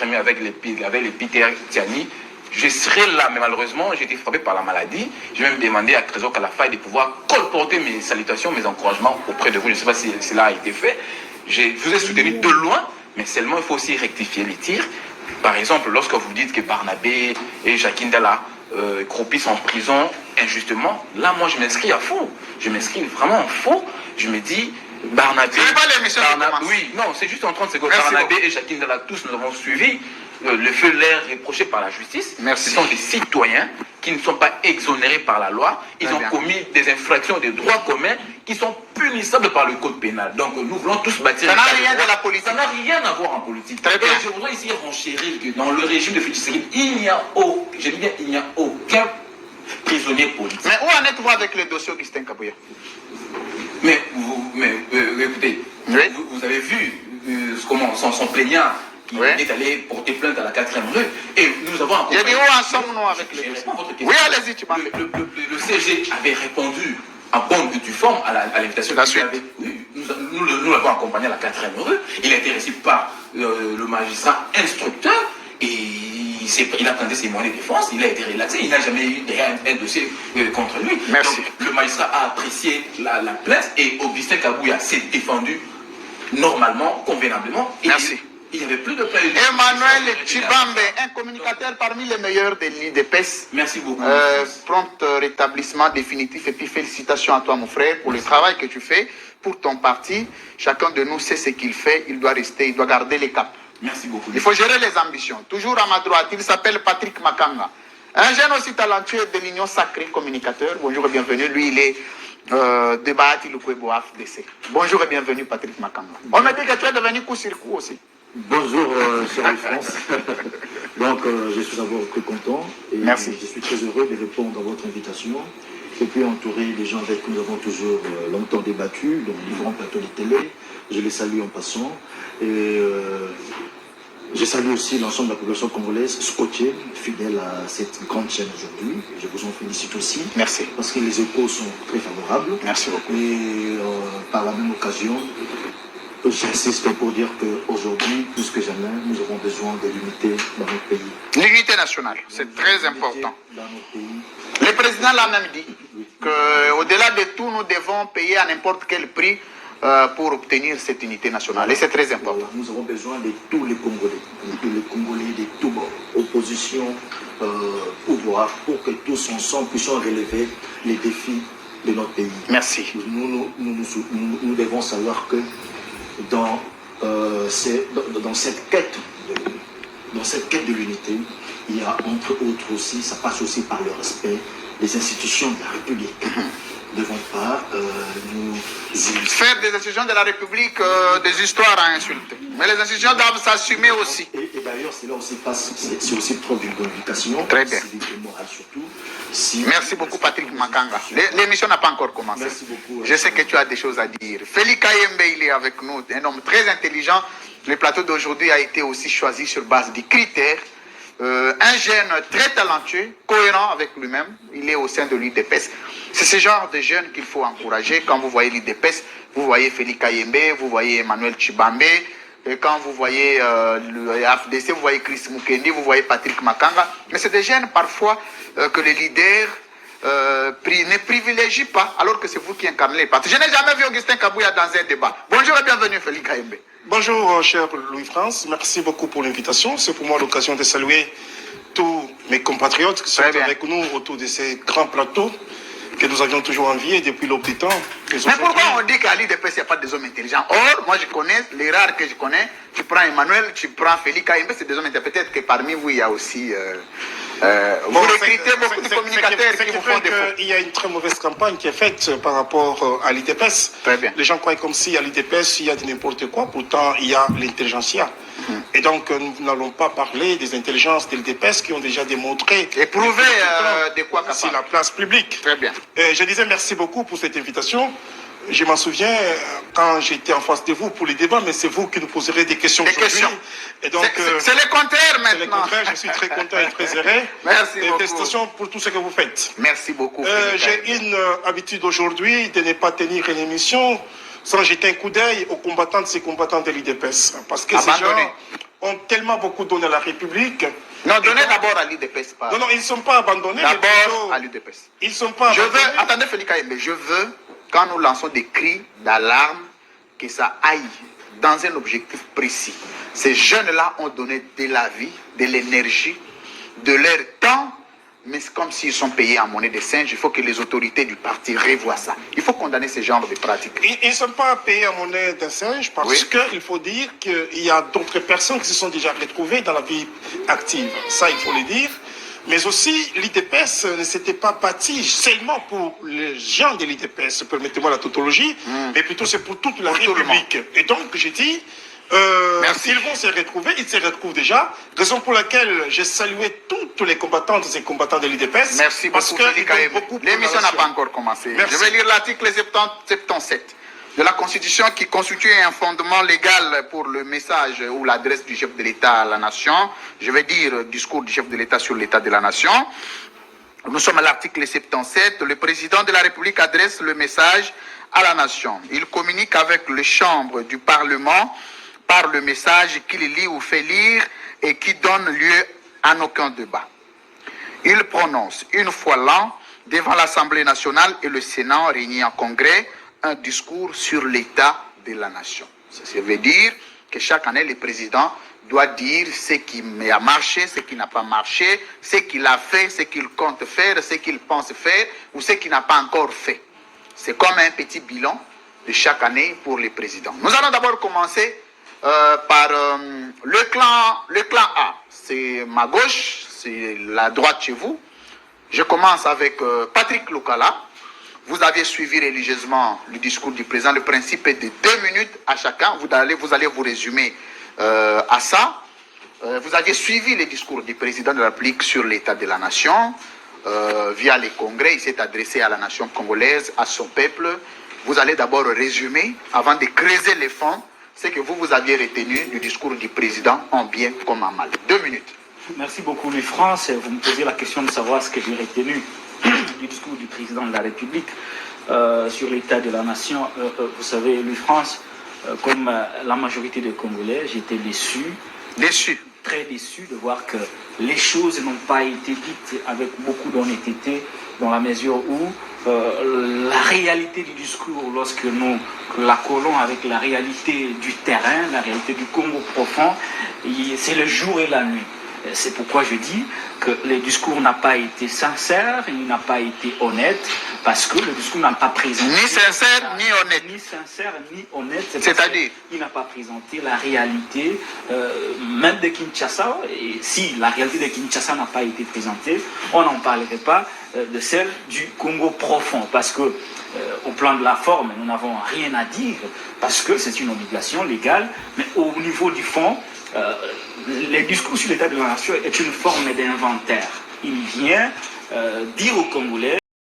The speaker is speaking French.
premier avec les Peter Tiani, je serais là, mais malheureusement, j'ai été frappé par la maladie. Je vais même demander à Trésor Kalafaye de pouvoir colporter mes salutations, mes encouragements auprès de vous. Je ne sais pas si cela a été fait. Je vous ai soutenu de loin, mais seulement il faut aussi rectifier les tirs. Par exemple, lorsque vous dites que Barnabé et Jacqueline Dalla croupissent en prison injustement, là, moi, je m'inscris à faux. Je m'inscris vraiment en faux. Je me dis, Barnabé... C'est pas l'émission oui, non, c'est juste en 30 secondes. Merci Barnabé beaucoup. et Jacqueline Dalla, tous, nous avons suivi le feu l'air reproché par la justice. Merci. Ce sont des citoyens qui ne sont pas exonérés par la loi. Ils ont commis des infractions de droit commun qui sont punissables par le code pénal. Donc nous voulons tous bâtir... Ça n'a rien de la politique. Ça n'a rien à voir en politique. Très bien. Et je voudrais ici renchérir que dans le régime de Félix Tshisekedi, il n'y a aucun prisonnier politique. Mais où en êtes-vous avec le dossier Augustin Kabouya? Mais écoutez, Oui. vous avez vu comment son plaignant qui Oui. est allé porter plainte à la 4e rue. Et nous avons... J'ai dit où en sommes-nous avec le Je dossier? réponds à votre question. Oui, allez-y, tu m'en fais. Le CG avait répondu en bonne et due forme à l'invitation. La suite. Oui, nous l'avons accompagné à la 4e rue. Il a été reçu par le magistrat instructeur et il a présenté ses moyens de défense. Il a été relaxé. Il n'a jamais eu un dossier contre lui. Merci. Donc, le magistrat a apprécié la plainte et Augustin Kabouya s'est défendu normalement, convenablement. Et Merci. Il n'y avait plus de plainte. Emmanuel Chibambe, un communicateur parmi les meilleurs de l'IDPS. Merci beaucoup. Prompt rétablissement définitif et puis félicitations à toi mon frère pour le travail que tu fais pour ton parti. Chacun de nous sait ce qu'il fait, il doit rester, il doit garder les caps. Merci beaucoup. Il faut gérer les ambitions. Toujours à ma droite, il s'appelle Patrick Makanga. Un jeune aussi talentueux de l'Union Sacrée communicateur. Bonjour et bienvenue. Lui, il est de Bahati Lukwebo AFDC. Bonjour et bienvenue Patrick Makanga. On m'a dit que tu es devenu coup sur coup aussi. Bonjour, cher France. Donc, je suis d'abord très content. Et Merci. Je suis très heureux de répondre à votre invitation. Et puis, entouré des gens avec qui nous avons toujours longtemps débattu, donc différents plateaux de télé. Je les salue en passant. Et je salue aussi l'ensemble de la population congolaise, scotchée, fidèle à cette grande chaîne aujourd'hui. Je vous en félicite aussi. Merci. Parce que les échos sont très favorables. Merci beaucoup. Et par la même occasion, j'insiste pour dire qu'aujourd'hui, plus que jamais, nous avons besoin de l'unité dans notre pays. L'unité nationale, c'est très important. Dans notre pays. Le président l'a même dit qu'au-delà de tout, nous devons payer à n'importe quel prix pour obtenir cette unité nationale. Et c'est très important. Nous avons besoin de tous les Congolais, de tous bords, opposition, pouvoir, pour que tous ensemble puissions relever les défis de notre pays. Merci. Nous devons savoir que dans cette quête de l'unité, il y a entre autres aussi, ça passe aussi par le respect des institutions de la République. Nous ne devons pas nous Faire des institutions de la République des histoires à insulter. Mais les institutions doivent s'assumer aussi. Et d'ailleurs, cela aussi passe, c'est aussi preuve d'une communication, Très bien. civique et morale surtout. Merci beaucoup Patrick Makanga. L'émission n'a pas encore commencé. Merci beaucoup. Je sais que tu as des choses à dire. Félix Kayembe, il est avec nous, un homme très intelligent. Le plateau d'aujourd'hui a été aussi choisi sur base des critères. Un jeune très talentueux, cohérent avec lui-même. Il est au sein de l'UDPS. C'est ce genre de jeunes qu'il faut encourager. Quand vous voyez l'UDPS, vous voyez Félix Kayembe, vous voyez Emmanuel Chibambe. Et quand vous voyez le AFDC, vous voyez Chris Mukendi, vous voyez Patrick Makanga. Mais c'est des jeunes parfois que les leaders ne privilégient pas, alors que c'est vous qui incarnez les partis. Je n'ai jamais vu Augustin Kabouya dans un débat. Bonjour et bienvenue Félix Kayembe. Bonjour, cher Louis-France. Merci beaucoup pour l'invitation. C'est pour moi l'occasion de saluer tous mes compatriotes qui sont avec nous autour de ces grands plateaux que nous avions toujours enviés depuis l'aube des temps. Mais pourquoi on dit qu'à l'IDPS, il n'y a pas des hommes intelligents? Or, moi je connais, les rares que je connais, tu prends Emmanuel, tu prends Félix Kayembe, c'est des hommes intelligents. Peut-être que parmi vous, il y a aussi... vous recrutez beaucoup de communicateurs qui vous font défaut. Il y a une très mauvaise campagne qui est faite par rapport à l'IDPS. Très bien. Les gens croient comme si à l'IDPS, il y a de n'importe quoi, pourtant il y a l'intelligentsia. Et donc, nous n'allons pas parler des intelligences de l'IDPS qui ont déjà démontré... Et prouver de quoi capable. Sur la place publique. Très bien. Je disais merci beaucoup pour cette invitation. Je m'en souviens quand j'étais en face de vous pour les débats, mais c'est vous qui nous poserez des questions aujourd'hui. Et donc, c'est le contraire maintenant. C'est le contraire, je suis très content et très heureux. Merci et beaucoup. félicitations pour tout ce que vous faites. Merci beaucoup. J'ai une habitude aujourd'hui de ne pas tenir une émission sans jeter un coup d'œil aux combattants de ces combattants de l'IDPS. Parce que ces gens ont tellement beaucoup donné à la République. Non, donnez d'abord à l'UDPS. Non, non, ils ne sont pas abandonnés. D'abord à l'UDPS. Ils ne sont pas abandonnés. Attendez Félix Kayembe, je veux, quand nous lançons des cris d'alarme, que ça aille dans un objectif précis. Ces jeunes-là ont donné de la vie, de l'énergie, de leur temps, mais c'est comme s'ils sont payés en monnaie de singe. Il faut que les autorités du parti revoient ça. Il faut condamner ce genre de pratiques. Ils ne sont pas payés en monnaie de singe parce qu'il faut dire qu'il y a d'autres personnes qui se sont déjà retrouvées dans la vie active. Ça, il faut le dire. Mais aussi, l'IDPS ne s'était pas bâti seulement pour les gens de l'IDPS, permettez-moi la tautologie, mais plutôt c'est pour toute la République. Et donc, j'ai dit, s'ils vont se retrouver, ils se retrouvent déjà, raison pour laquelle j'ai salué toutes les combattantes et combattants de l'IDPS. Merci beaucoup. L'émission n'a pas encore commencé. Merci. Je vais lire l'article 77 de la Constitution qui constitue un fondement légal pour le message ou l'adresse du chef de l'État à la nation. Je vais dire discours du chef de l'État sur l'état de la nation. Nous sommes à l'article 77. Le président de la République adresse le message à la nation. Il communique avec les chambres du Parlement par le message qu'il lit ou fait lire et qui donne lieu à aucun débat. Il prononce une fois l'an devant l'Assemblée nationale et le Sénat réunis en congrès un discours sur l'état de la nation. Ça veut dire que chaque année, le président doit dire ce qui a marché, ce qui n'a pas marché, ce qu'il a fait, ce qu'il compte faire, ce qu'il pense faire ou ce qu'il n'a pas encore fait. C'est comme un petit bilan de chaque année pour les présidents. Nous allons d'abord commencer par le clan A. C'est ma gauche, c'est la droite chez vous. Je commence avec Patrick Lukala. Vous avez suivi religieusement le discours du président. Le principe est de 2 minutes à chacun. Vous allez vous résumer à ça. Vous avez suivi le discours du président de la République sur l'état de la nation. Via les congrès, il s'est adressé à la nation congolaise, à son peuple. Vous allez d'abord résumer, avant de creuser les fonds, ce que vous aviez retenu du discours du président en bien comme en mal. 2 minutes. Merci beaucoup, Louis-France. Vous me posez la question de savoir ce que j'ai retenu du discours du président de la République sur l'état de la nation. Vous savez, Louis-France, comme la majorité des Congolais, j'étais déçu, très déçu de voir que les choses n'ont pas été dites avec beaucoup d'honnêteté, dans la mesure où la réalité du discours, lorsque nous la collons avec la réalité du terrain, la réalité du Congo profond, c'est le jour et la nuit. C'est pourquoi je dis que le discours n'a pas été sincère, il n'a pas été honnête, parce que le discours n'a pas présenté... Ni sincère, ni honnête. Ni sincère, ni honnête. C'est-à-dire? Il n'a pas présenté la réalité, même de Kinshasa. Et si la réalité de Kinshasa n'a pas été présentée, on n'en parlerait pas de celle du Congo profond. Parce que, au plan de la forme, nous n'avons rien à dire, parce que c'est une obligation légale, mais au niveau du fond, le discours sur l'état de la nation est une forme d'inventaire. Il vient dire aux Congolais